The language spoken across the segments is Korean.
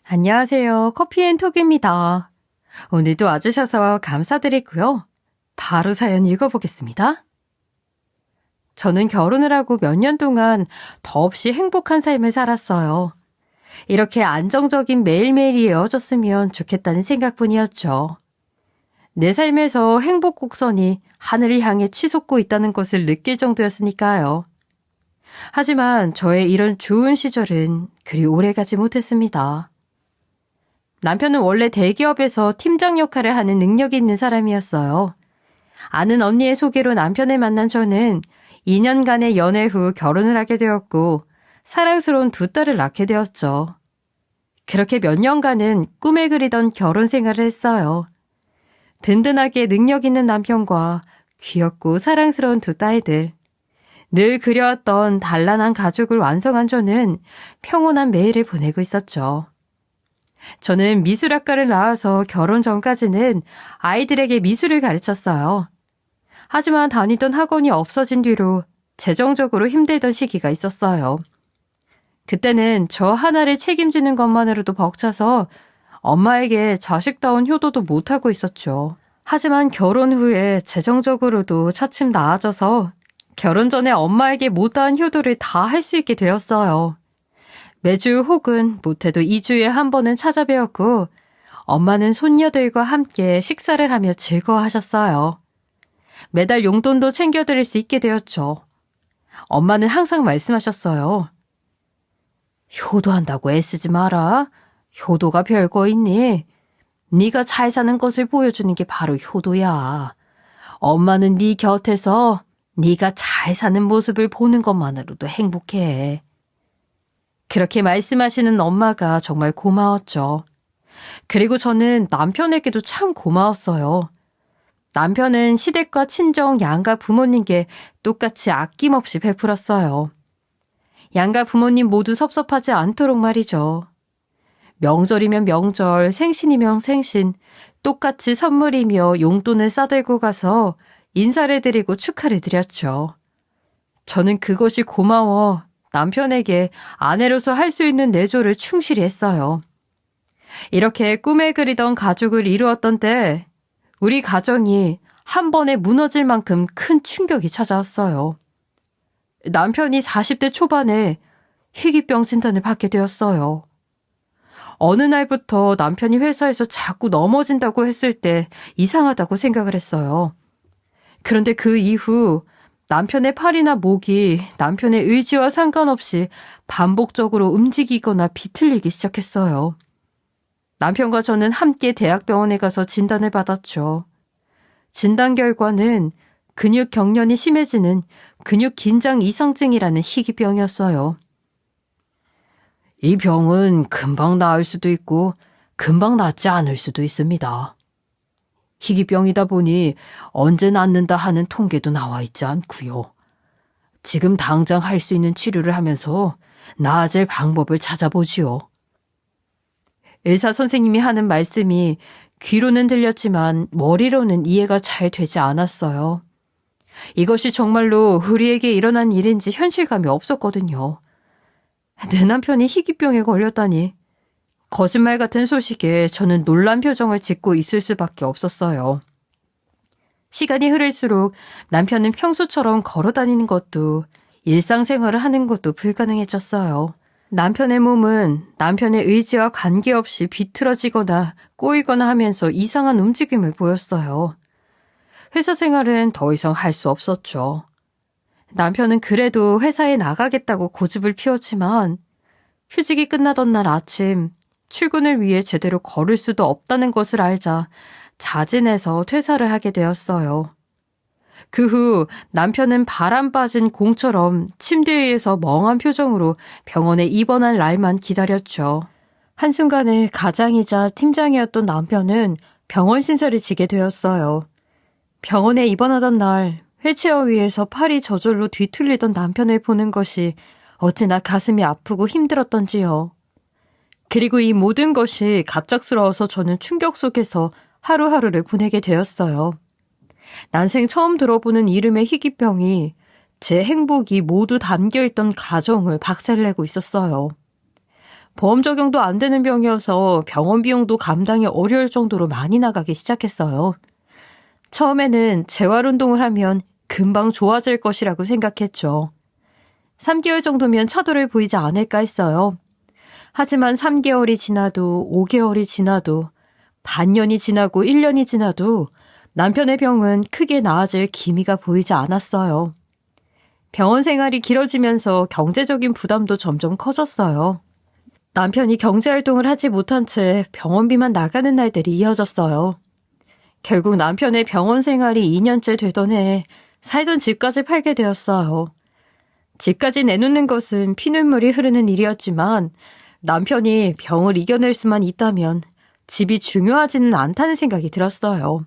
안녕하세요. 커피앤톡입니다. 오늘도 와주셔서 감사드리고요. 바로 사연 읽어보겠습니다. 저는 결혼을 하고 몇 년 동안 더없이 행복한 삶을 살았어요. 이렇게 안정적인 매일매일이 이어졌으면 좋겠다는 생각뿐이었죠. 내 삶에서 행복 곡선이 하늘을 향해 치솟고 있다는 것을 느낄 정도였으니까요. 하지만 저의 이런 좋은 시절은 그리 오래가지 못했습니다. 남편은 원래 대기업에서 팀장 역할을 하는 능력이 있는 사람이었어요. 아는 언니의 소개로 남편을 만난 저는 2년간의 연애 후 결혼을 하게 되었고 사랑스러운 두 딸을 낳게 되었죠. 그렇게 몇 년간은 꿈에 그리던 결혼 생활을 했어요. 든든하게 능력 있는 남편과 귀엽고 사랑스러운 두 딸들. 늘 그려왔던 단란한 가족을 완성한 저는 평온한 매일을 보내고 있었죠. 저는 미술학과를 나와서 결혼 전까지는 아이들에게 미술을 가르쳤어요. 하지만 다니던 학원이 없어진 뒤로 재정적으로 힘들던 시기가 있었어요. 그때는 저 하나를 책임지는 것만으로도 벅차서 엄마에게 자식다운 효도도 못하고 있었죠. 하지만 결혼 후에 재정적으로도 차츰 나아져서 결혼 전에 엄마에게 못다한 효도를 다 할 수 있게 되었어요. 매주 혹은 못해도 2주에 한 번은 찾아뵈었고 엄마는 손녀들과 함께 식사를 하며 즐거워하셨어요. 매달 용돈도 챙겨드릴 수 있게 되었죠. 엄마는 항상 말씀하셨어요. 효도한다고 애쓰지 마라. 효도가 별거 있니? 네가 잘 사는 것을 보여주는 게 바로 효도야. 엄마는 네 곁에서 네가 잘 사는 모습을 보는 것만으로도 행복해. 그렇게 말씀하시는 엄마가 정말 고마웠죠. 그리고 저는 남편에게도 참 고마웠어요. 남편은 시댁과 친정, 양가 부모님께 똑같이 아낌없이 베풀었어요. 양가 부모님 모두 섭섭하지 않도록 말이죠. 명절이면 명절, 생신이면 생신, 똑같이 선물이며 용돈을 싸들고 가서 인사를 드리고 축하를 드렸죠. 저는 그것이 고마워 남편에게 아내로서 할 수 있는 내조를 충실히 했어요. 이렇게 꿈에 그리던 가족을 이루었던 때 우리 가정이 한 번에 무너질 만큼 큰 충격이 찾아왔어요. 남편이 40대 초반에 희귀병 진단을 받게 되었어요. 어느 날부터 남편이 회사에서 자꾸 넘어진다고 했을 때 이상하다고 생각을 했어요. 그런데 그 이후 남편의 팔이나 목이 남편의 의지와 상관없이 반복적으로 움직이거나 비틀리기 시작했어요. 남편과 저는 함께 대학병원에 가서 진단을 받았죠. 진단 결과는 근육 경련이 심해지는 근육 긴장 이상증이라는 희귀병이었어요. 이 병은 금방 나을 수도 있고 금방 낫지 않을 수도 있습니다. 희귀병이다 보니 언제 낫는다 하는 통계도 나와 있지 않고요. 지금 당장 할 수 있는 치료를 하면서 나아질 방법을 찾아보지요. 의사 선생님이 하는 말씀이 귀로는 들렸지만 머리로는 이해가 잘 되지 않았어요. 이것이 정말로 우리에게 일어난 일인지 현실감이 없었거든요. 내 남편이 희귀병에 걸렸다니. 거짓말 같은 소식에 저는 놀란 표정을 짓고 있을 수밖에 없었어요. 시간이 흐를수록 남편은 평소처럼 걸어 다니는 것도 일상생활을 하는 것도 불가능해졌어요. 남편의 몸은 남편의 의지와 관계없이 비틀어지거나 꼬이거나 하면서 이상한 움직임을 보였어요. 회사 생활은 더 이상 할 수 없었죠. 남편은 그래도 회사에 나가겠다고 고집을 피웠지만 휴직이 끝나던 날 아침 출근을 위해 제대로 걸을 수도 없다는 것을 알자 자진해서 퇴사를 하게 되었어요. 그 후 남편은 바람 빠진 공처럼 침대 위에서 멍한 표정으로 병원에 입원할 날만 기다렸죠. 한순간에 가장이자 팀장이었던 남편은 병원 신세를 지게 되었어요. 병원에 입원하던 날 휠체어 위에서 팔이 저절로 뒤틀리던 남편을 보는 것이 어찌나 가슴이 아프고 힘들었던지요. 그리고 이 모든 것이 갑작스러워서 저는 충격 속에서 하루하루를 보내게 되었어요. 난생 처음 들어보는 이름의 희귀병이 제 행복이 모두 담겨있던 가정을 박살내고 있었어요. 보험 적용도 안 되는 병이어서 병원 비용도 감당이 어려울 정도로 많이 나가기 시작했어요. 처음에는 재활운동을 하면 금방 좋아질 것이라고 생각했죠. 3개월 정도면 차도를 보이지 않을까 했어요. 하지만 3개월이 지나도 5개월이 지나도 반년이 지나고 1년이 지나도 남편의 병은 크게 나아질 기미가 보이지 않았어요. 병원 생활이 길어지면서 경제적인 부담도 점점 커졌어요. 남편이 경제활동을 하지 못한 채 병원비만 나가는 날들이 이어졌어요. 결국 남편의 병원 생활이 2년째 되던 해에 살던 집까지 팔게 되었어요. 집까지 내놓는 것은 피눈물이 흐르는 일이었지만 남편이 병을 이겨낼 수만 있다면 집이 중요하지는 않다는 생각이 들었어요.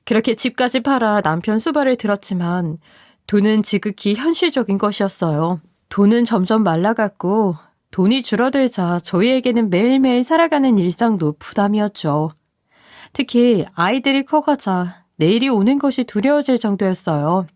그렇게 집까지 팔아 남편 수발을 들었지만 돈은 지극히 현실적인 것이었어요. 돈은 점점 말라갔고 돈이 줄어들자 저희에게는 매일매일 살아가는 일상도 부담이었죠. 특히 아이들이 커가자 내일이 오는 것이 두려워질 정도였어요.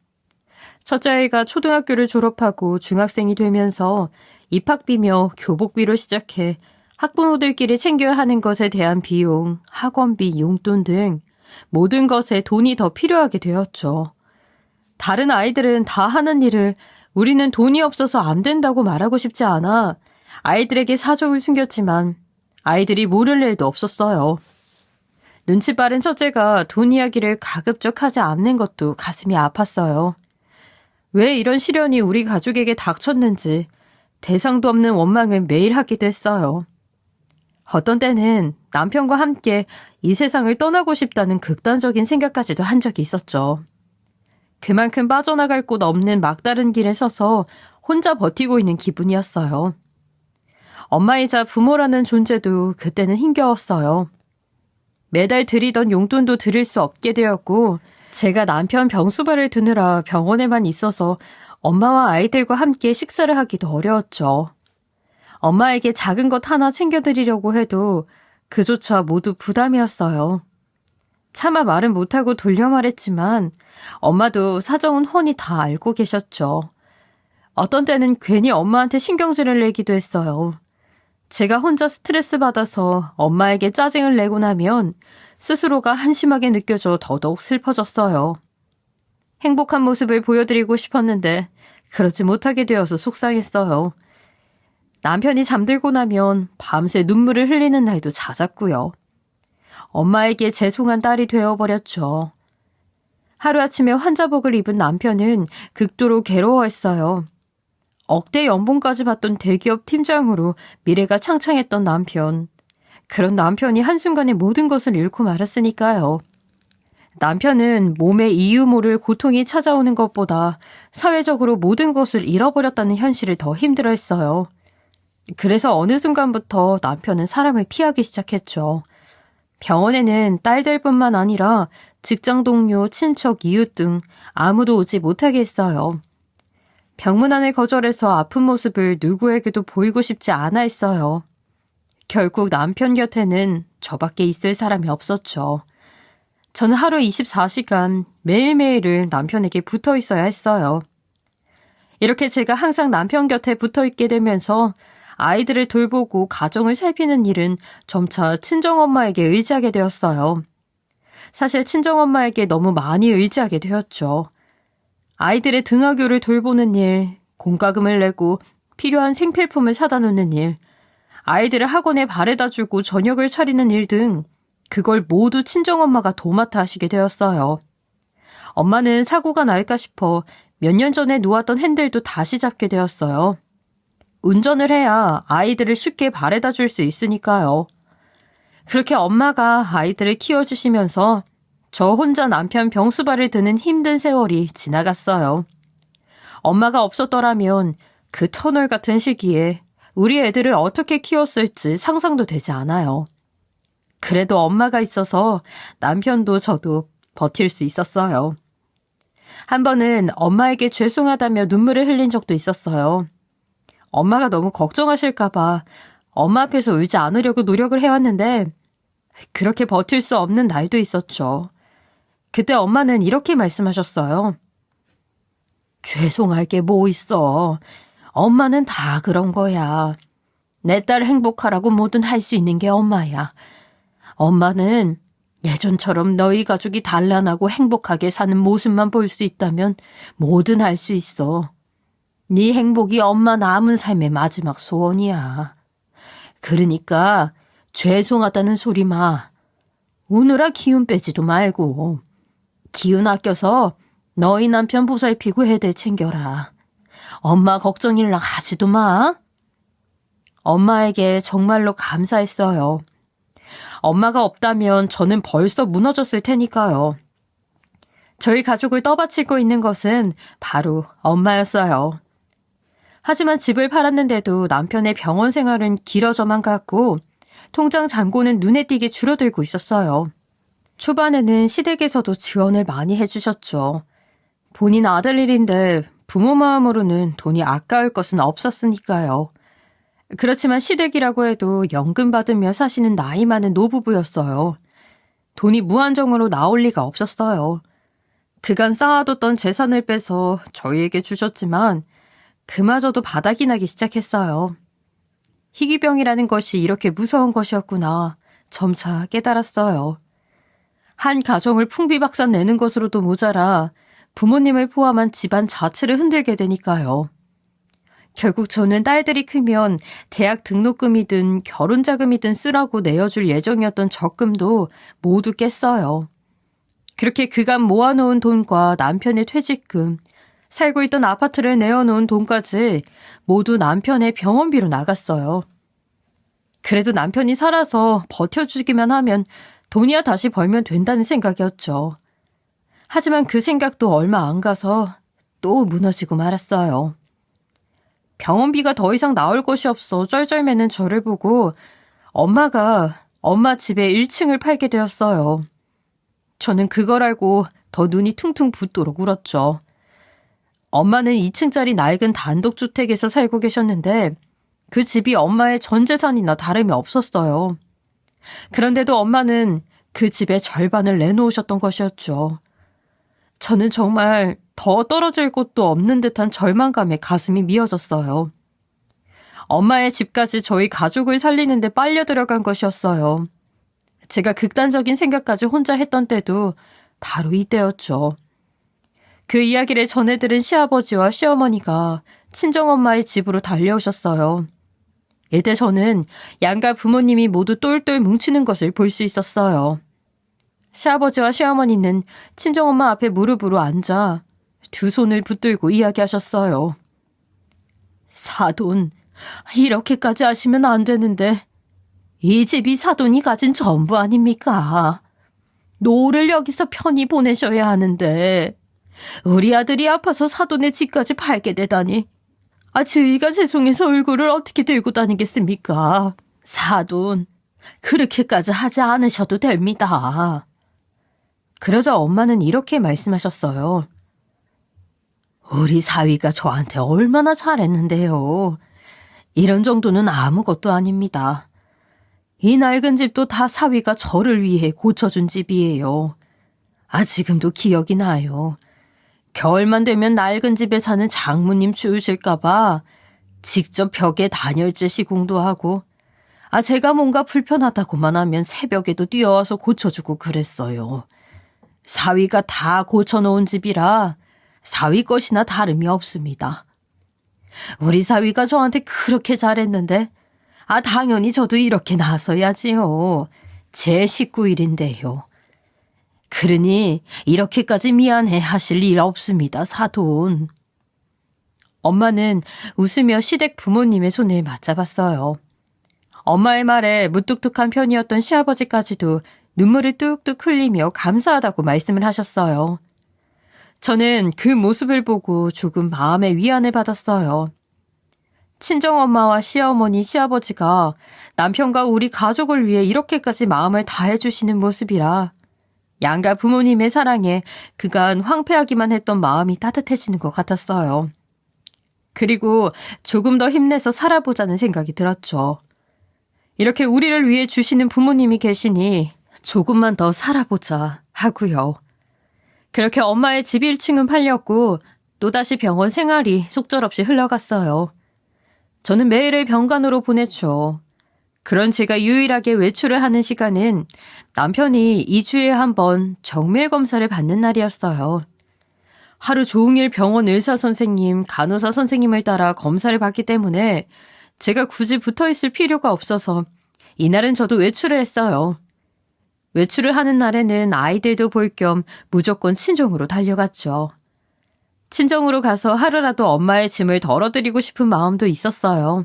첫째 아이가 초등학교를 졸업하고 중학생이 되면서 입학비며 교복비로 시작해 학부모들끼리 챙겨야 하는 것에 대한 비용, 학원비, 용돈 등 모든 것에 돈이 더 필요하게 되었죠. 다른 아이들은 다 하는 일을 우리는 돈이 없어서 안 된다고 말하고 싶지 않아 아이들에게 사정을 숨겼지만 아이들이 모를 일도 없었어요. 눈치 빠른 첫째가 돈 이야기를 가급적 하지 않는 것도 가슴이 아팠어요. 왜 이런 시련이 우리 가족에게 닥쳤는지 대상도 없는 원망을 매일 하기도 했어요. 어떤 때는 남편과 함께 이 세상을 떠나고 싶다는 극단적인 생각까지도 한 적이 있었죠. 그만큼 빠져나갈 곳 없는 막다른 길에 서서 혼자 버티고 있는 기분이었어요. 엄마이자 부모라는 존재도 그때는 힘겨웠어요. 매달 드리던 용돈도 드릴 수 없게 되었고 제가 남편 병수발을 드느라 병원에만 있어서 엄마와 아이들과 함께 식사를 하기도 어려웠죠. 엄마에게 작은 것 하나 챙겨드리려고 해도 그조차 모두 부담이었어요. 차마 말은 못하고 돌려 말했지만 엄마도 사정은 훤히 다 알고 계셨죠. 어떤 때는 괜히 엄마한테 신경질을 내기도 했어요. 제가 혼자 스트레스 받아서 엄마에게 짜증을 내고 나면 스스로가 한심하게 느껴져 더더욱 슬퍼졌어요. 행복한 모습을 보여드리고 싶었는데 그러지 못하게 되어서 속상했어요. 남편이 잠들고 나면 밤새 눈물을 흘리는 날도 잦았고요. 엄마에게 죄송한 딸이 되어버렸죠. 하루아침에 환자복을 입은 남편은 극도로 괴로워했어요. 억대 연봉까지 받던 대기업 팀장으로 미래가 창창했던 남편. 그런 남편이 한순간에 모든 것을 잃고 말았으니까요. 남편은 몸에 이유 모를 고통이 찾아오는 것보다 사회적으로 모든 것을 잃어버렸다는 현실을 더 힘들어했어요. 그래서 어느 순간부터 남편은 사람을 피하기 시작했죠. 병원에는 딸들뿐만 아니라 직장 동료, 친척, 이웃 등 아무도 오지 못하게 했어요. 병문안을 거절해서 아픈 모습을 누구에게도 보이고 싶지 않아 했어요. 결국 남편 곁에는 저밖에 있을 사람이 없었죠. 저는 하루 24시간 매일매일을 남편에게 붙어 있어야 했어요. 이렇게 제가 항상 남편 곁에 붙어 있게 되면서 아이들을 돌보고 가정을 살피는 일은 점차 친정엄마에게 의지하게 되었어요. 사실 친정엄마에게 너무 많이 의지하게 되었죠. 아이들의 등하교를 돌보는 일, 공과금을 내고 필요한 생필품을 사다 놓는 일, 아이들을 학원에 바래다 주고 저녁을 차리는 일 등 그걸 모두 친정엄마가 도맡아 하시게 되었어요. 엄마는 사고가 날까 싶어 몇 년 전에 놓았던 핸들도 다시 잡게 되었어요. 운전을 해야 아이들을 쉽게 바래다 줄 수 있으니까요. 그렇게 엄마가 아이들을 키워주시면서 저 혼자 남편 병수발을 드는 힘든 세월이 지나갔어요. 엄마가 없었더라면 그 터널 같은 시기에 우리 애들을 어떻게 키웠을지 상상도 되지 않아요. 그래도 엄마가 있어서 남편도 저도 버틸 수 있었어요. 한 번은 엄마에게 죄송하다며 눈물을 흘린 적도 있었어요. 엄마가 너무 걱정하실까봐 엄마 앞에서 울지 않으려고 노력을 해왔는데 그렇게 버틸 수 없는 날도 있었죠. 그때 엄마는 이렇게 말씀하셨어요. 죄송할 게 뭐 있어. 엄마는 다 그런 거야. 내 딸 행복하라고 뭐든 할 수 있는 게 엄마야. 엄마는 예전처럼 너희 가족이 단란하고 행복하게 사는 모습만 볼 수 있다면 뭐든 할 수 있어. 네 행복이 엄마 남은 삶의 마지막 소원이야. 그러니까 죄송하다는 소리 마. 우느라 기운 빼지도 말고. 기운 아껴서 너희 남편 보살피고 애들 챙겨라. 엄마 걱정일랑 하지도 마. 엄마에게 정말로 감사했어요. 엄마가 없다면 저는 벌써 무너졌을 테니까요. 저희 가족을 떠받치고 있는 것은 바로 엄마였어요. 하지만 집을 팔았는데도 남편의 병원 생활은 길어져만 갔고 통장 잔고는 눈에 띄게 줄어들고 있었어요. 초반에는 시댁에서도 지원을 많이 해주셨죠. 본인 아들 일인데 부모 마음으로는 돈이 아까울 것은 없었으니까요. 그렇지만 시댁이라고 해도 연금 받으며 사시는 나이 많은 노부부였어요. 돈이 무한정으로 나올 리가 없었어요. 그간 쌓아뒀던 재산을 빼서 저희에게 주셨지만 그마저도 바닥이 나기 시작했어요. 희귀병이라는 것이 이렇게 무서운 것이었구나 점차 깨달았어요. 한 가정을 풍비박산 내는 것으로도 모자라 부모님을 포함한 집안 자체를 흔들게 되니까요. 결국 저는 딸들이 크면 대학 등록금이든 결혼자금이든 쓰라고 내어줄 예정이었던 적금도 모두 깼어요. 그렇게 그간 모아놓은 돈과 남편의 퇴직금, 살고 있던 아파트를 내어놓은 돈까지 모두 남편의 병원비로 나갔어요. 그래도 남편이 살아서 버텨주기만 하면 돈이야 다시 벌면 된다는 생각이었죠. 하지만 그 생각도 얼마 안 가서 또 무너지고 말았어요. 병원비가 더 이상 나올 것이 없어 쩔쩔매는 저를 보고 엄마가 엄마 집에 1층을 팔게 되었어요. 저는 그걸 알고 더 눈이 퉁퉁 붓도록 울었죠. 엄마는 2층짜리 낡은 단독주택에서 살고 계셨는데 그 집이 엄마의 전 재산이나 다름이 없었어요. 그런데도 엄마는 그 집의 절반을 내놓으셨던 것이었죠. 저는 정말 더 떨어질 곳도 없는 듯한 절망감에 가슴이 미어졌어요. 엄마의 집까지 저희 가족을 살리는데 빨려 들어간 것이었어요. 제가 극단적인 생각까지 혼자 했던 때도 바로 이때였죠. 그 이야기를 전해들은 시아버지와 시어머니가 친정엄마의 집으로 달려오셨어요. 이때 저는 양가 부모님이 모두 똘똘 뭉치는 것을 볼 수 있었어요. 시아버지와 시어머니는 친정엄마 앞에 무릎으로 앉아 두 손을 붙들고 이야기하셨어요. 사돈, 이렇게까지 하시면 안 되는데 이 집이 사돈이 가진 전부 아닙니까? 노를 여기서 편히 보내셔야 하는데 우리 아들이 아파서 사돈의 집까지 팔게 되다니 저희가 죄송해서 얼굴을 어떻게 들고 다니겠습니까? 사돈, 그렇게까지 하지 않으셔도 됩니다. 그러자 엄마는 이렇게 말씀하셨어요. 우리 사위가 저한테 얼마나 잘했는데요. 이런 정도는 아무것도 아닙니다. 이 낡은 집도 다 사위가 저를 위해 고쳐준 집이에요. 지금도 기억이 나요. 겨울만 되면 낡은 집에 사는 장모님 추우실까봐 직접 벽에 단열재 시공도 하고 제가 뭔가 불편하다고만 하면 새벽에도 뛰어와서 고쳐주고 그랬어요. 사위가 다 고쳐놓은 집이라 사위 것이나 다름이 없습니다. 우리 사위가 저한테 그렇게 잘했는데 당연히 저도 이렇게 나서야지요. 제 식구일인데요. 그러니 이렇게까지 미안해 하실 일 없습니다, 사돈. 엄마는 웃으며 시댁 부모님의 손을 맞잡았어요. 엄마의 말에 무뚝뚝한 편이었던 시아버지까지도 눈물을 뚝뚝 흘리며 감사하다고 말씀을 하셨어요. 저는 그 모습을 보고 조금 마음의 위안을 받았어요. 친정엄마와 시어머니, 시아버지가 남편과 우리 가족을 위해 이렇게까지 마음을 다해주시는 모습이라 양가 부모님의 사랑에 그간 황폐하기만 했던 마음이 따뜻해지는 것 같았어요. 그리고 조금 더 힘내서 살아보자는 생각이 들었죠. 이렇게 우리를 위해 주시는 부모님이 계시니 조금만 더 살아보자 하고요. 그렇게 엄마의 집 1층은 팔렸고 또다시 병원 생활이 속절없이 흘러갔어요. 저는 매일을 병간호로 보냈죠. 그런 제가 유일하게 외출을 하는 시간은 남편이 2주에 한 번 정밀 검사를 받는 날이었어요. 하루 종일 병원 의사 선생님, 간호사 선생님을 따라 검사를 받기 때문에 제가 굳이 붙어 있을 필요가 없어서 이날은 저도 외출을 했어요. 외출을 하는 날에는 아이들도 볼 겸 무조건 친정으로 달려갔죠. 친정으로 가서 하루라도 엄마의 짐을 덜어드리고 싶은 마음도 있었어요.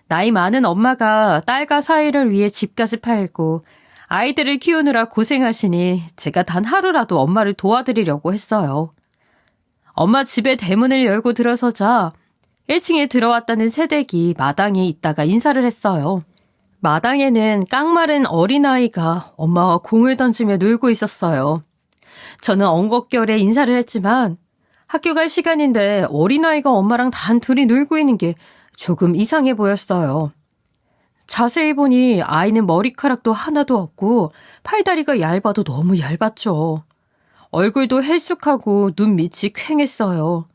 나이 많은 엄마가 딸과 사위를 위해 집까지 팔고 아이들을 키우느라 고생하시니 제가 단 하루라도 엄마를 도와드리려고 했어요. 엄마 집에 대문을 열고 들어서자 1층에 들어왔다는 새댁이 마당에 있다가 인사를 했어요. 마당에는 깡마른 어린아이가 엄마와 공을 던지며 놀고 있었어요. 저는 엉겁결에 인사를 했지만 학교 갈 시간인데 어린아이가 엄마랑 단둘이 놀고 있는 게 조금 이상해 보였어요. 자세히 보니 아이는 머리카락도 하나도 없고 팔다리가 얇아도 너무 얇았죠. 얼굴도 헬쑥하고 눈 밑이 퀭했어요.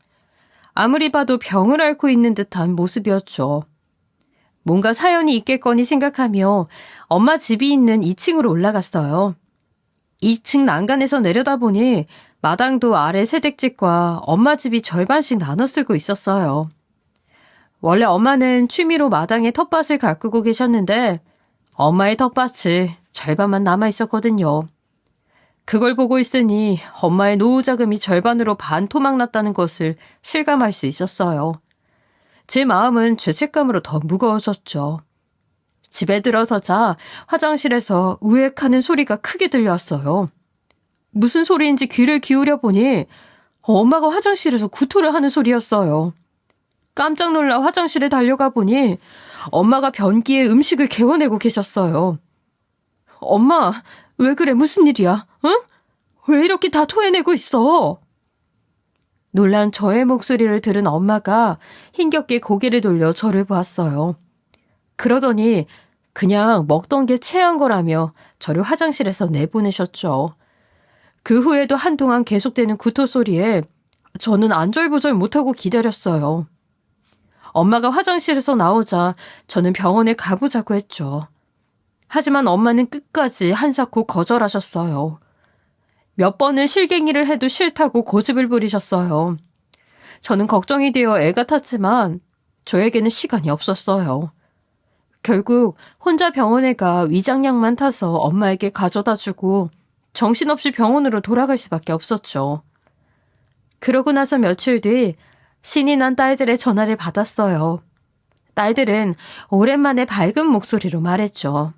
아무리 봐도 병을 앓고 있는 듯한 모습이었죠. 뭔가 사연이 있겠거니 생각하며 엄마 집이 있는 2층으로 올라갔어요. 2층 난간에서 내려다보니 마당도 아래 새댁집과 엄마 집이 절반씩 나눠 쓰고 있었어요. 원래 엄마는 취미로 마당에 텃밭을 가꾸고 계셨는데 엄마의 텃밭이 절반만 남아 있었거든요. 그걸 보고 있으니 엄마의 노후 자금이 절반으로 반토막 났다는 것을 실감할 수 있었어요. 제 마음은 죄책감으로 더 무거워졌죠. 집에 들어서자 화장실에서 우액하는 소리가 크게 들려왔어요. 무슨 소리인지 귀를 기울여 보니 엄마가 화장실에서 구토를 하는 소리였어요. 깜짝 놀라 화장실에 달려가 보니 엄마가 변기에 음식을 개워내고 계셨어요. 엄마, 왜 그래? 무슨 일이야? 응? 왜 이렇게 다 토해내고 있어? 놀란 저의 목소리를 들은 엄마가 힘겹게 고개를 돌려 저를 보았어요. 그러더니 그냥 먹던 게 체한 거라며 저를 화장실에서 내보내셨죠. 그 후에도 한동안 계속되는 구토 소리에 저는 안절부절 못하고 기다렸어요. 엄마가 화장실에서 나오자 저는 병원에 가보자고 했죠. 하지만 엄마는 끝까지 한사코 거절하셨어요. 몇 번을 실갱이를 해도 싫다고 고집을 부리셨어요. 저는 걱정이 되어 애가 탔지만 저에게는 시간이 없었어요. 결국 혼자 병원에 가 위장약만 타서 엄마에게 가져다 주고 정신없이 병원으로 돌아갈 수밖에 없었죠. 그러고 나서 며칠 뒤 신이 난 딸들의 전화를 받았어요. 딸들은 오랜만에 밝은 목소리로 말했죠.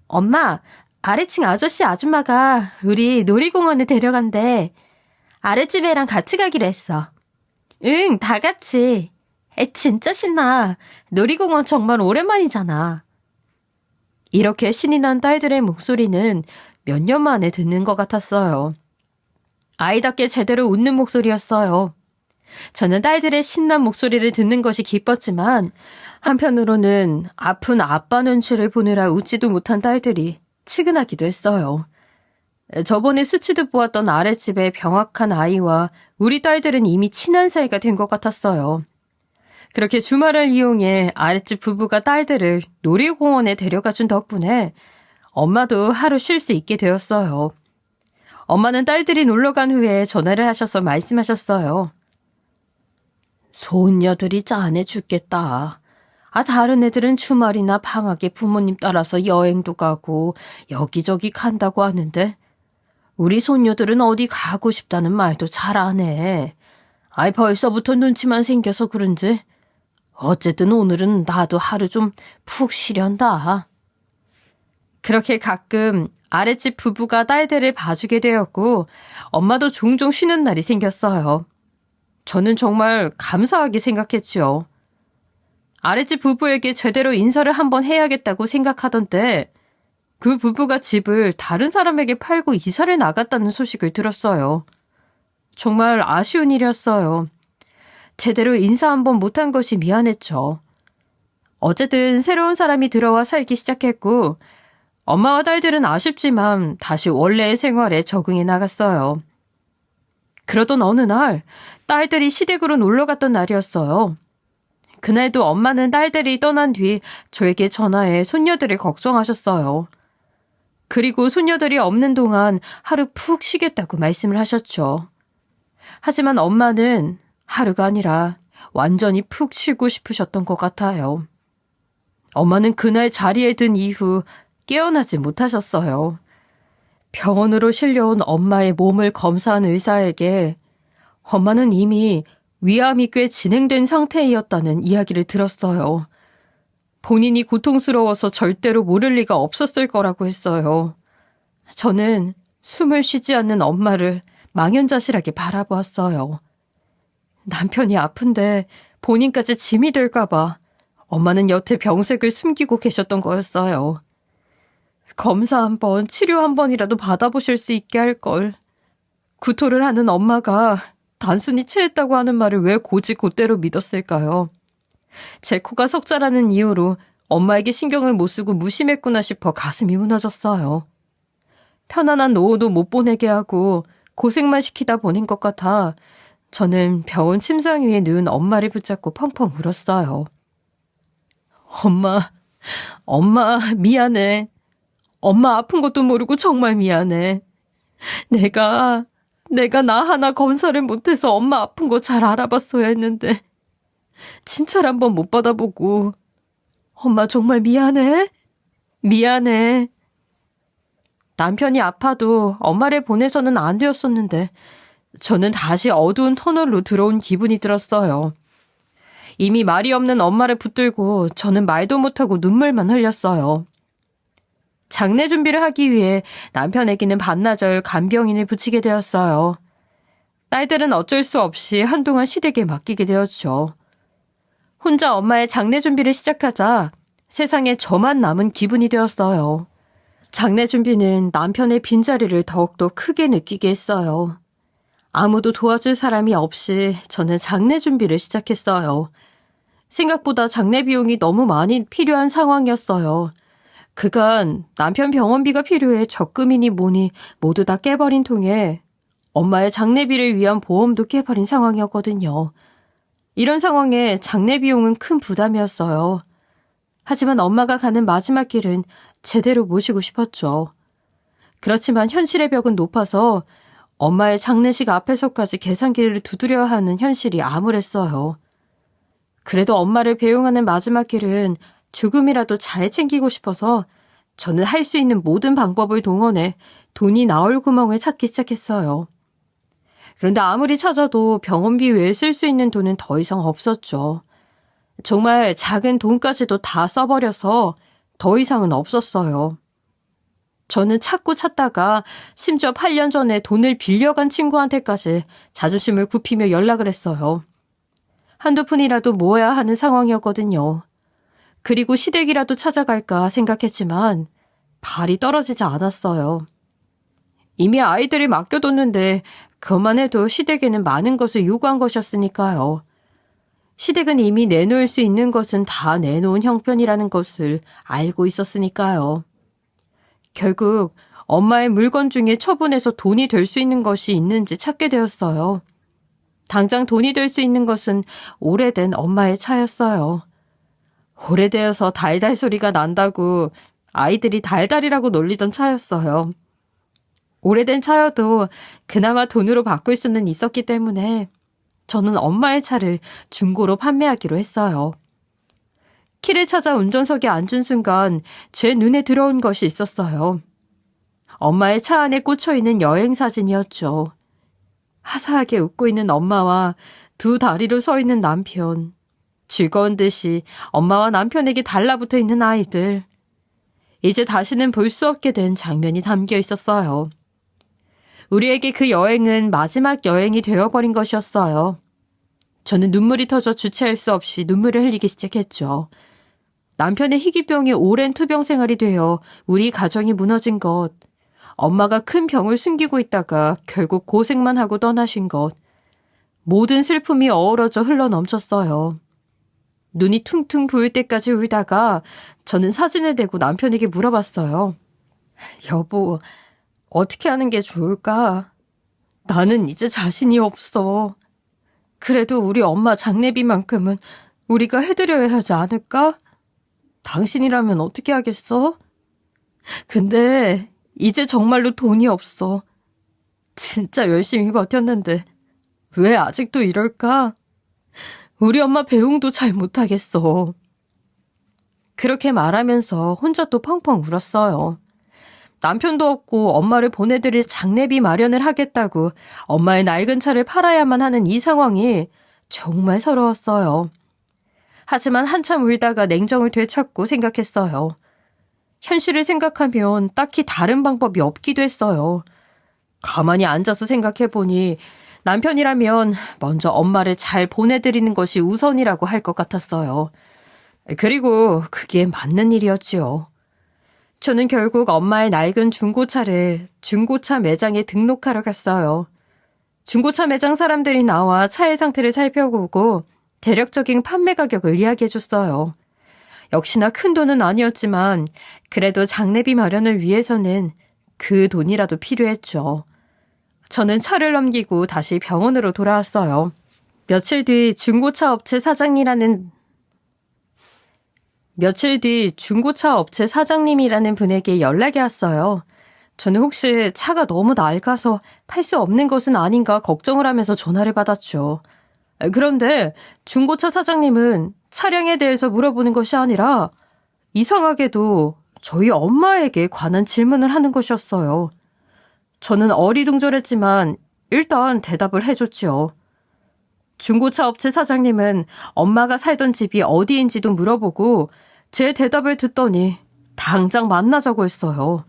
엄마, 아래층 아저씨 아줌마가 우리 놀이공원에 데려간대. 아랫집 애랑 같이 가기로 했어. 응, 다 같이. 진짜 신나. 놀이공원 정말 오랜만이잖아. 이렇게 신이 난 딸들의 목소리는 몇 년 만에 듣는 것 같았어요. 아이답게 제대로 웃는 목소리였어요. 저는 딸들의 신난 목소리를 듣는 것이 기뻤지만 한편으로는 아픈 아빠 눈치를 보느라 웃지도 못한 딸들이 치근하기도 했어요. 저번에 스치듯 보았던 아랫집의 병약한 아이와 우리 딸들은 이미 친한 사이가 된 것 같았어요. 그렇게 주말을 이용해 아랫집 부부가 딸들을 놀이공원에 데려가 준 덕분에 엄마도 하루 쉴 수 있게 되었어요. 엄마는 딸들이 놀러간 후에 전화를 하셔서 말씀하셨어요. 손녀들이 짠해 죽겠다. 다른 애들은 주말이나 방학에 부모님 따라서 여행도 가고 여기저기 간다고 하는데 우리 손녀들은 어디 가고 싶다는 말도 잘 안 해. 벌써부터 눈치만 생겨서 그런지 어쨌든 오늘은 나도 하루 좀 푹 쉬련다. 그렇게 가끔 아랫집 부부가 딸들을 봐주게 되었고 엄마도 종종 쉬는 날이 생겼어요. 저는 정말 감사하게 생각했지요. 아랫집 부부에게 제대로 인사를 한번 해야겠다고 생각하던 때 그 부부가 집을 다른 사람에게 팔고 이사를 나갔다는 소식을 들었어요. 정말 아쉬운 일이었어요. 제대로 인사 한번 못한 것이 미안했죠. 어쨌든 새로운 사람이 들어와 살기 시작했고 엄마와 딸들은 아쉽지만 다시 원래의 생활에 적응해 나갔어요. 그러던 어느 날 딸들이 시댁으로 놀러 갔던 날이었어요. 그날도 엄마는 딸들이 떠난 뒤 저에게 전화해 손녀들을 걱정하셨어요. 그리고 손녀들이 없는 동안 하루 푹 쉬겠다고 말씀을 하셨죠. 하지만 엄마는 하루가 아니라 완전히 푹 쉬고 싶으셨던 것 같아요. 엄마는 그날 자리에 든 이후 깨어나지 못하셨어요. 병원으로 실려온 엄마의 몸을 검사한 의사에게 엄마는 이미 위암이 꽤 진행된 상태이었다는 이야기를 들었어요. 본인이 고통스러워서 절대로 모를 리가 없었을 거라고 했어요. 저는 숨을 쉬지 않는 엄마를 망연자실하게 바라보았어요. 남편이 아픈데 본인까지 짐이 될까봐 엄마는 여태 병색을 숨기고 계셨던 거였어요. 검사 한 번, 치료 한 번이라도 받아보실 수 있게 할 걸. 구토를 하는 엄마가 단순히 체했다고 하는 말을 왜 곧대로 믿었을까요? 제 코가 석자라는 이유로 엄마에게 신경을 못 쓰고 무심했구나 싶어 가슴이 무너졌어요. 편안한 노후도 못 보내게 하고 고생만 시키다 보낸 것 같아 저는 병원 침상 위에 누운 엄마를 붙잡고 펑펑 울었어요. 엄마 미안해. 엄마 아픈 것도 모르고 정말 미안해. 내가 나 하나 검사를 못해서 엄마 아픈 거 잘 알아봤어야 했는데 진찰 한번 못 받아보고 엄마 정말 미안해. 미안해. 남편이 아파도 엄마를 보내서는 안 되었었는데 저는 다시 어두운 터널로 들어온 기분이 들었어요. 이미 말이 없는 엄마를 붙들고 저는 말도 못하고 눈물만 흘렸어요. 장례 준비를 하기 위해 남편에게는 반나절 간병인을 붙이게 되었어요. 딸들은 어쩔 수 없이 한동안 시댁에 맡기게 되었죠. 혼자 엄마의 장례 준비를 시작하자 세상에 저만 남은 기분이 되었어요. 장례 준비는 남편의 빈자리를 더욱더 크게 느끼게 했어요. 아무도 도와줄 사람이 없이 저는 장례 준비를 시작했어요. 생각보다 장례 비용이 너무 많이 필요한 상황이었어요. 그간 남편 병원비가 필요해 적금이니 뭐니 모두 다 깨버린 통에 엄마의 장례비를 위한 보험도 깨버린 상황이었거든요. 이런 상황에 장례 비용은 큰 부담이었어요. 하지만 엄마가 가는 마지막 길은 제대로 모시고 싶었죠. 그렇지만 현실의 벽은 높아서 엄마의 장례식 앞에서까지 계산기를 두드려야 하는 현실이 암울했어요. 그래도 엄마를 배웅하는 마지막 길은 조금이라도 잘 챙기고 싶어서 저는 할 수 있는 모든 방법을 동원해 돈이 나올 구멍을 찾기 시작했어요. 그런데 아무리 찾아도 병원비 외에 쓸 수 있는 돈은 더 이상 없었죠. 정말 작은 돈까지도 다 써버려서 더 이상은 없었어요. 저는 찾다가 심지어 8년 전에 돈을 빌려간 친구한테까지 자존심을 굽히며 연락을 했어요. 한두 푼이라도 모아야 하는 상황이었거든요. 그리고 시댁이라도 찾아갈까 생각했지만 발이 떨어지지 않았어요. 이미 아이들을 맡겨뒀는데 그것만 해도 시댁에는 많은 것을 요구한 것이었으니까요. 시댁은 이미 내놓을 수 있는 것은 다 내놓은 형편이라는 것을 알고 있었으니까요. 결국 엄마의 물건 중에 처분해서 돈이 될 수 있는 것이 있는지 찾게 되었어요. 당장 돈이 될 수 있는 것은 오래된 엄마의 차였어요. 오래되어서 달달 소리가 난다고 아이들이 달달이라고 놀리던 차였어요. 오래된 차여도 그나마 돈으로 바꿀 수는 있었기 때문에 저는 엄마의 차를 중고로 판매하기로 했어요. 키를 찾아 운전석에 앉은 순간 제 눈에 들어온 것이 있었어요. 엄마의 차 안에 꽂혀있는 여행사진이었죠. 화사하게 웃고 있는 엄마와 두 다리로 서 있는 남편, 즐거운 듯이 엄마와 남편에게 달라붙어 있는 아이들. 이제 다시는 볼 수 없게 된 장면이 담겨 있었어요. 우리에게 그 여행은 마지막 여행이 되어버린 것이었어요. 저는 눈물이 터져 주체할 수 없이 눈물을 흘리기 시작했죠. 남편의 희귀병이 오랜 투병 생활이 되어 우리 가정이 무너진 것, 엄마가 큰 병을 숨기고 있다가 결국 고생만 하고 떠나신 것, 모든 슬픔이 어우러져 흘러넘쳤어요. 눈이 퉁퉁 부을 때까지 울다가 저는 사진을 대고 남편에게 물어봤어요. 여보, 어떻게 하는 게 좋을까? 나는 이제 자신이 없어. 그래도 우리 엄마 장례비만큼은 우리가 해드려야 하지 않을까? 당신이라면 어떻게 하겠어? 근데 이제 정말로 돈이 없어. 진짜 열심히 버텼는데 왜 아직도 이럴까? 우리 엄마 배웅도 잘 못하겠어. 그렇게 말하면서 혼자 또 펑펑 울었어요. 남편도 없고 엄마를 보내드릴 장례비 마련을 하겠다고 엄마의 낡은 차를 팔아야만 하는 이 상황이 정말 서러웠어요. 하지만 한참 울다가 냉정을 되찾고 생각했어요. 현실을 생각하면 딱히 다른 방법이 없기도 했어요. 가만히 앉아서 생각해보니 남편이라면 먼저 엄마를 잘 보내드리는 것이 우선이라고 할 것 같았어요. 그리고 그게 맞는 일이었지요. 저는 결국 엄마의 낡은 중고차를 중고차 매장에 등록하러 갔어요. 중고차 매장 사람들이 나와 차의 상태를 살펴보고 대략적인 판매 가격을 이야기해줬어요. 역시나 큰 돈은 아니었지만 그래도 장례비 마련을 위해서는 그 돈이라도 필요했죠. 저는 차를 넘기고 다시 병원으로 돌아왔어요. 며칠 뒤 중고차 업체 사장님이라는 분에게 연락이 왔어요. 저는 혹시 차가 너무 낡아서 팔 수 없는 것은 아닌가 걱정을 하면서 전화를 받았죠. 그런데 중고차 사장님은 차량에 대해서 물어보는 것이 아니라 이상하게도 저희 엄마에게 관한 질문을 하는 것이었어요. 저는 어리둥절했지만 일단 대답을 해줬죠. 중고차 업체 사장님은 엄마가 살던 집이 어디인지도 물어보고 제 대답을 듣더니 당장 만나자고 했어요.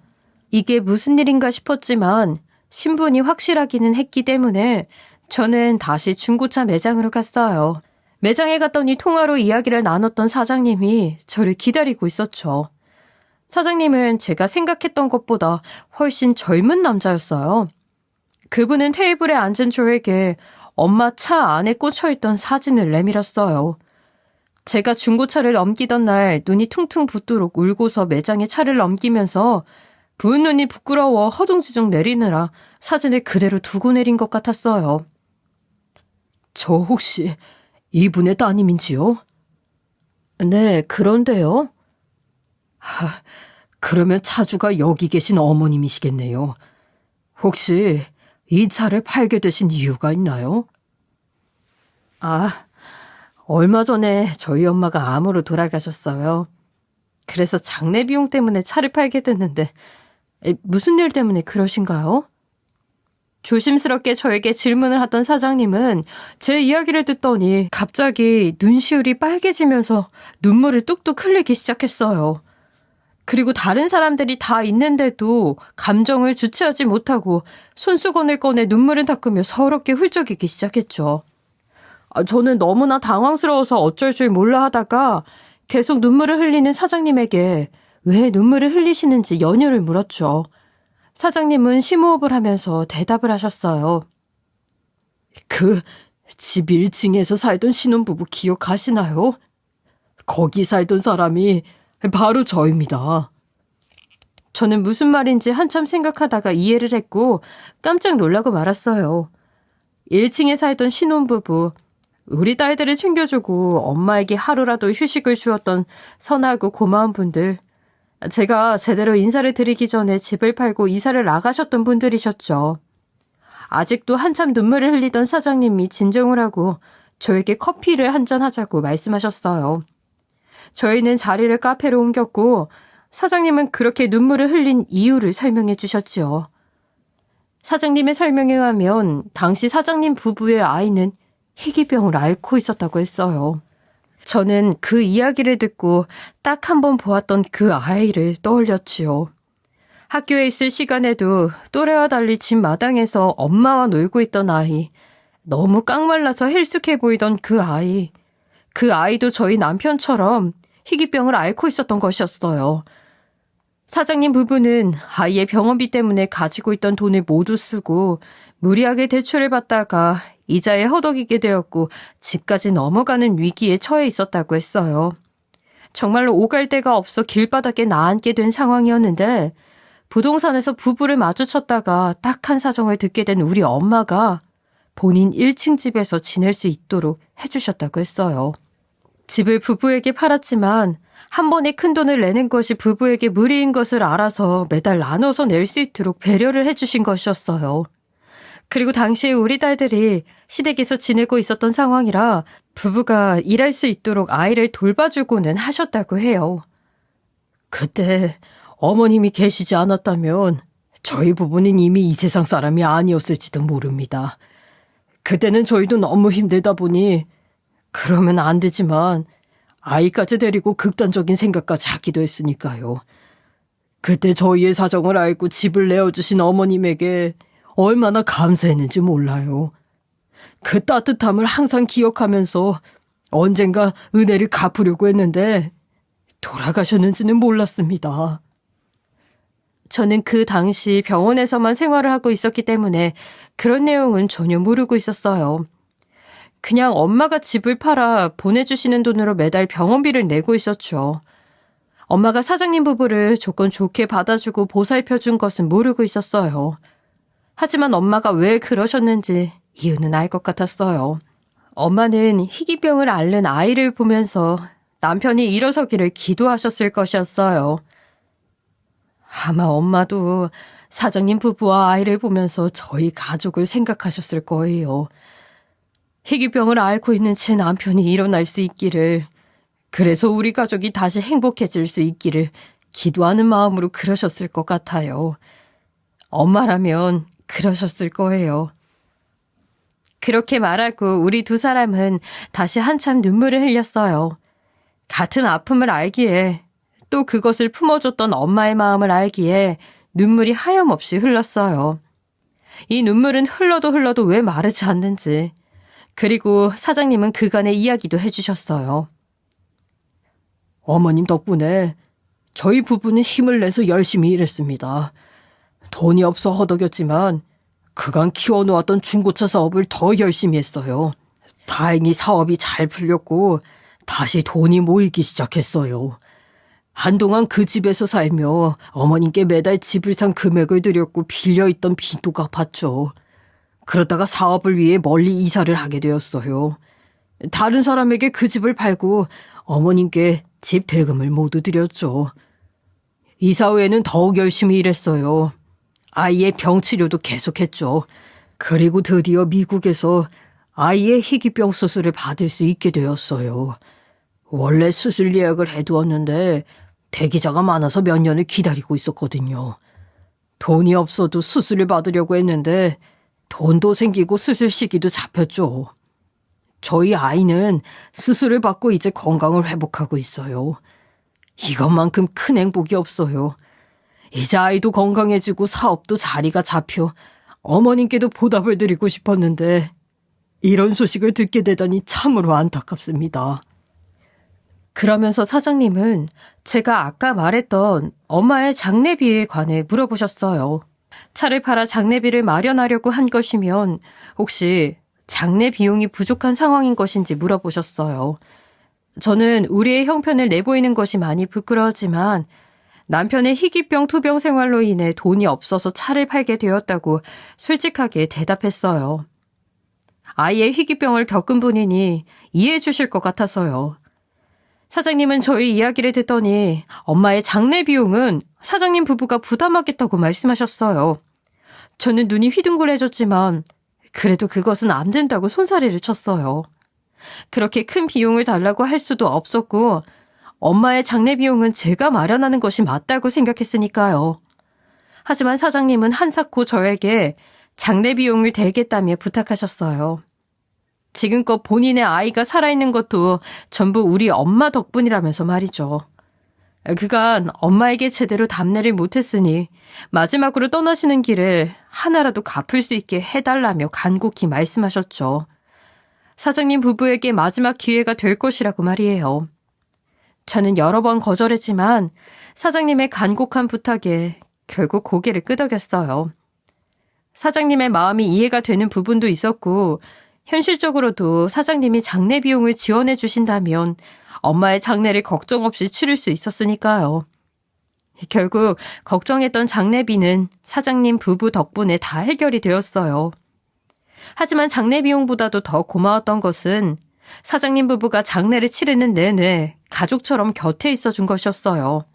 이게 무슨 일인가 싶었지만 신분이 확실하기는 했기 때문에 저는 다시 중고차 매장으로 갔어요. 매장에 갔더니 통화로 이야기를 나눴던 사장님이 저를 기다리고 있었죠. 사장님은 제가 생각했던 것보다 훨씬 젊은 남자였어요. 그분은 테이블에 앉은 저에게 엄마 차 안에 꽂혀있던 사진을 내밀었어요. 제가 중고차를 넘기던 날 눈이 퉁퉁 붓도록 울고서 매장에 차를 넘기면서 부은 눈이 부끄러워 허둥지둥 내리느라 사진을 그대로 두고 내린 것 같았어요. 저 혹시 이분의 따님인지요? 네, 그런데요. 그러면 차주가 여기 계신 어머님이시겠네요. 혹시 이 차를 팔게 되신 이유가 있나요? 얼마 전에 저희 엄마가 암으로 돌아가셨어요. 그래서 장례 비용 때문에 차를 팔게 됐는데 무슨 일 때문에 그러신가요? 조심스럽게 저에게 질문을 하던 사장님은 제 이야기를 듣더니 갑자기 눈시울이 빨개지면서 눈물을 뚝뚝 흘리기 시작했어요. 그리고 다른 사람들이 다 있는데도 감정을 주체하지 못하고 손수건을 꺼내 눈물을 닦으며 서럽게 훌쩍이기 시작했죠. 저는 너무나 당황스러워서 어쩔 줄 몰라 하다가 계속 눈물을 흘리는 사장님에게 왜 눈물을 흘리시는지 연유를 물었죠. 사장님은 심호흡을 하면서 대답을 하셨어요. 집 1층에서 살던 신혼부부 기억하시나요? 거기 살던 사람이 바로 저입니다. 저는 무슨 말인지 한참 생각하다가 이해를 했고 깜짝 놀라고 말았어요. 1층에 살던 신혼부부, 우리 딸들을 챙겨주고 엄마에게 하루라도 휴식을 주었던 선하고 고마운 분들, 제가 제대로 인사를 드리기 전에 집을 팔고 이사를 나가셨던 분들이셨죠. 아직도 한참 눈물을 흘리던 사장님이 진정을 하고 저에게 커피를 한잔 하자고 말씀하셨어요. 저희는 자리를 카페로 옮겼고 사장님은 그렇게 눈물을 흘린 이유를 설명해 주셨지요. 사장님의 설명에 의하면 당시 사장님 부부의 아이는 희귀병을 앓고 있었다고 했어요. 저는 그 이야기를 듣고 딱 한 번 보았던 그 아이를 떠올렸지요. 학교에 있을 시간에도 또래와 달리 집 마당에서 엄마와 놀고 있던 아이, 너무 깡말라서 헬쑥해 보이던 그 아이, 그 아이도 저희 남편처럼 희귀병을 앓고 있었던 것이었어요. 사장님 부부는 아이의 병원비 때문에 가지고 있던 돈을 모두 쓰고 무리하게 대출을 받다가 이자에 허덕이게 되었고 집까지 넘어가는 위기에 처해 있었다고 했어요. 정말로 오갈 데가 없어 길바닥에 나앉게 된 상황이었는데 부동산에서 부부를 마주쳤다가 딱한 사정을 듣게 된 우리 엄마가 본인 1층 집에서 지낼 수 있도록 해주셨다고 했어요. 집을 부부에게 팔았지만 한 번에 큰 돈을 내는 것이 부부에게 무리인 것을 알아서 매달 나눠서 낼 수 있도록 배려를 해주신 것이었어요. 그리고 당시에 우리 딸들이 시댁에서 지내고 있었던 상황이라 부부가 일할 수 있도록 아이를 돌봐주고는 하셨다고 해요. 그때 어머님이 계시지 않았다면 저희 부부는 이미 이 세상 사람이 아니었을지도 모릅니다. 그때는 저희도 너무 힘들다 보니 그러면 안 되지만 아이까지 데리고 극단적인 생각까지 하기도 했으니까요. 그때 저희의 사정을 알고 집을 내어주신 어머님에게 얼마나 감사했는지 몰라요. 그 따뜻함을 항상 기억하면서 언젠가 은혜를 갚으려고 했는데 돌아가셨는지는 몰랐습니다. 저는 그 당시 병원에서만 생활을 하고 있었기 때문에 그런 내용은 전혀 모르고 있었어요. 그냥 엄마가 집을 팔아 보내주시는 돈으로 매달 병원비를 내고 있었죠. 엄마가 사장님 부부를 조건 좋게 받아주고 보살펴준 것은 모르고 있었어요. 하지만 엄마가 왜 그러셨는지 이유는 알 것 같았어요. 엄마는 희귀병을 앓는 아이를 보면서 남편이 일어서기를 기도하셨을 것이었어요. 아마 엄마도 사장님 부부와 아이를 보면서 저희 가족을 생각하셨을 거예요. 희귀병을 앓고 있는 제 남편이 일어날 수 있기를, 그래서 우리 가족이 다시 행복해질 수 있기를 기도하는 마음으로 그러셨을 것 같아요. 엄마라면 그러셨을 거예요. 그렇게 말하고 우리 두 사람은 다시 한참 눈물을 흘렸어요. 같은 아픔을 알기에, 또 그것을 품어줬던 엄마의 마음을 알기에 눈물이 하염없이 흘렀어요. 이 눈물은 흘러도 왜 마르지 않는지. 그리고 사장님은 그간의 이야기도 해주셨어요. 어머님 덕분에 저희 부부는 힘을 내서 열심히 일했습니다. 돈이 없어 허덕였지만 그간 키워놓았던 중고차 사업을 더 열심히 했어요. 다행히 사업이 잘 풀렸고 다시 돈이 모이기 시작했어요. 한동안 그 집에서 살며 어머님께 매달 집을 산 금액을 드렸고 빌려있던 빚도 갚았죠. 그러다가 사업을 위해 멀리 이사를 하게 되었어요. 다른 사람에게 그 집을 팔고 어머님께 집 대금을 모두 드렸죠. 이사 후에는 더욱 열심히 일했어요. 아이의 병 치료도 계속했죠. 그리고 드디어 미국에서 아이의 희귀병 수술을 받을 수 있게 되었어요. 원래 수술 예약을 해두었는데 대기자가 많아서 몇 년을 기다리고 있었거든요. 돈이 없어도 수술을 받으려고 했는데 돈도 생기고 수술 시기도 잡혔죠. 저희 아이는 수술을 받고 이제 건강을 회복하고 있어요. 이것만큼 큰 행복이 없어요. 이제 아이도 건강해지고 사업도 자리가 잡혀 어머님께도 보답을 드리고 싶었는데 이런 소식을 듣게 되다니 참으로 안타깝습니다. 그러면서 사장님은 제가 아까 말했던 엄마의 장례비에 관해 물어보셨어요. 차를 팔아 장례비를 마련하려고 한 것이면 혹시 장례 비용이 부족한 상황인 것인지 물어보셨어요. 저는 우리의 형편을 내보이는 것이 많이 부끄러웠지만 남편의 희귀병 투병 생활로 인해 돈이 없어서 차를 팔게 되었다고 솔직하게 대답했어요. 아이의 희귀병을 겪은 분이니 이해해 주실 것 같아서요. 사장님은 저희 이야기를 듣더니 엄마의 장례 비용은 사장님 부부가 부담하겠다고 말씀하셨어요. 저는 눈이 휘둥그레졌지만 그래도 그것은 안 된다고 손사래를 쳤어요. 그렇게 큰 비용을 달라고 할 수도 없었고 엄마의 장례 비용은 제가 마련하는 것이 맞다고 생각했으니까요. 하지만 사장님은 한사코 저에게 장례 비용을 대겠다며 부탁하셨어요. 지금껏 본인의 아이가 살아있는 것도 전부 우리 엄마 덕분이라면서 말이죠. 그간 엄마에게 제대로 답례를 못했으니 마지막으로 떠나시는 길에 하나라도 갚을 수 있게 해달라며 간곡히 말씀하셨죠. 사장님 부부에게 마지막 기회가 될 것이라고 말이에요. 저는 여러 번 거절했지만 사장님의 간곡한 부탁에 결국 고개를 끄덕였어요. 사장님의 마음이 이해가 되는 부분도 있었고 현실적으로도 사장님이 장례 비용을 지원해 주신다면 엄마의 장례를 걱정 없이 치를 수 있었으니까요. 결국 걱정했던 장례비는 사장님 부부 덕분에 다 해결이 되었어요. 하지만 장례 비용보다도 더 고마웠던 것은 사장님 부부가 장례를 치르는 내내 가족처럼 곁에 있어준 것이었어요.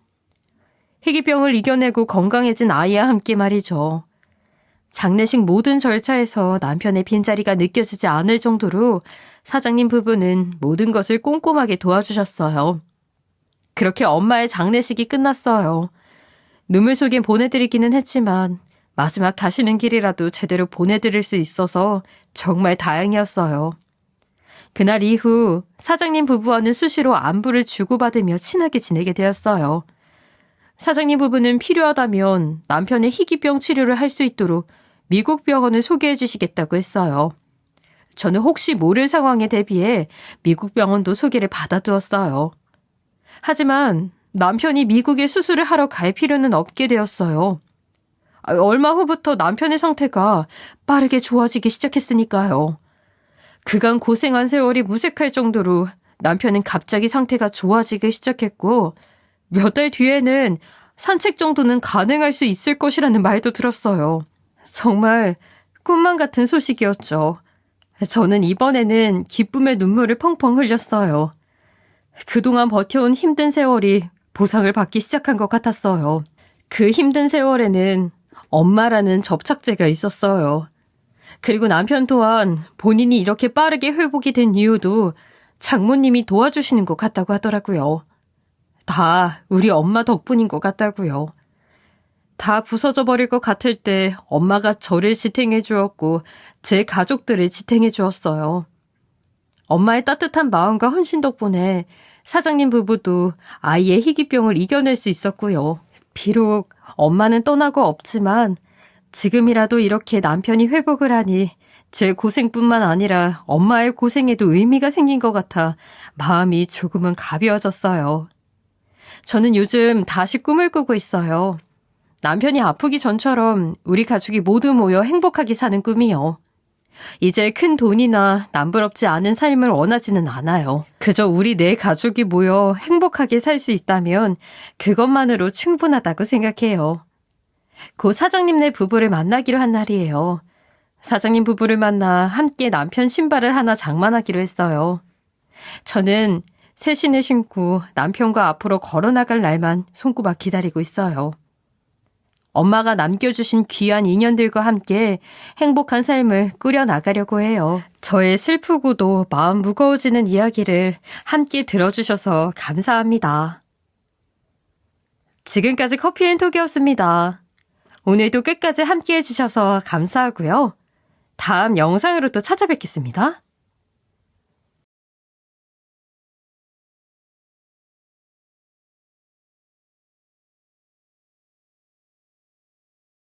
희귀병을 이겨내고 건강해진 아이와 함께 말이죠. 장례식 모든 절차에서 남편의 빈자리가 느껴지지 않을 정도로 사장님 부부는 모든 것을 꼼꼼하게 도와주셨어요. 그렇게 엄마의 장례식이 끝났어요. 눈물 속에 보내드리기는 했지만 마지막 가시는 길이라도 제대로 보내드릴 수 있어서 정말 다행이었어요. 그날 이후 사장님 부부와는 수시로 안부를 주고받으며 친하게 지내게 되었어요. 사장님 부부는 필요하다면 남편의 희귀병 치료를 할 수 있도록 미국 병원을 소개해 주시겠다고 했어요. 저는 혹시 모를 상황에 대비해 미국 병원도 소개를 받아두었어요. 하지만 남편이 미국에 수술을 하러 갈 필요는 없게 되었어요. 얼마 후부터 남편의 상태가 빠르게 좋아지기 시작했으니까요. 그간 고생한 세월이 무색할 정도로 남편은 갑자기 상태가 좋아지기 시작했고 몇 달 뒤에는 산책 정도는 가능할 수 있을 것이라는 말도 들었어요. 정말 꿈만 같은 소식이었죠. 저는 이번에는 기쁨의 눈물을 펑펑 흘렸어요. 그동안 버텨온 힘든 세월이 보상을 받기 시작한 것 같았어요. 그 힘든 세월에는 엄마라는 접착제가 있었어요. 그리고 남편 또한 본인이 이렇게 빠르게 회복이 된 이유도 장모님이 도와주시는 것 같다고 하더라고요. 다 우리 엄마 덕분인 것 같다고요. 다 부서져 버릴 것 같을 때 엄마가 저를 지탱해 주었고 제 가족들을 지탱해 주었어요. 엄마의 따뜻한 마음과 헌신 덕분에 사장님 부부도 아이의 희귀병을 이겨낼 수 있었고요. 비록 엄마는 떠나고 없지만 지금이라도 이렇게 남편이 회복을 하니 제 고생뿐만 아니라 엄마의 고생에도 의미가 생긴 것 같아 마음이 조금은 가벼워졌어요. 저는 요즘 다시 꿈을 꾸고 있어요. 남편이 아프기 전처럼 우리 가족이 모두 모여 행복하게 사는 꿈이요. 이제 큰 돈이나 남부럽지 않은 삶을 원하지는 않아요. 그저 우리 네 가족이 모여 행복하게 살 수 있다면 그것만으로 충분하다고 생각해요. 곧 사장님네 부부를 만나기로 한 날이에요. 사장님 부부를 만나 함께 남편 신발을 하나 장만하기로 했어요. 저는 새 신을 신고 남편과 앞으로 걸어나갈 날만 손꼽아 기다리고 있어요. 엄마가 남겨주신 귀한 인연들과 함께 행복한 삶을 꾸려나가려고 해요. 저의 슬프고도 마음 무거워지는 이야기를 함께 들어주셔서 감사합니다. 지금까지 커피앤톡이었습니다. 오늘도 끝까지 함께 해주셔서 감사하고요. 다음 영상으로 또 찾아뵙겠습니다.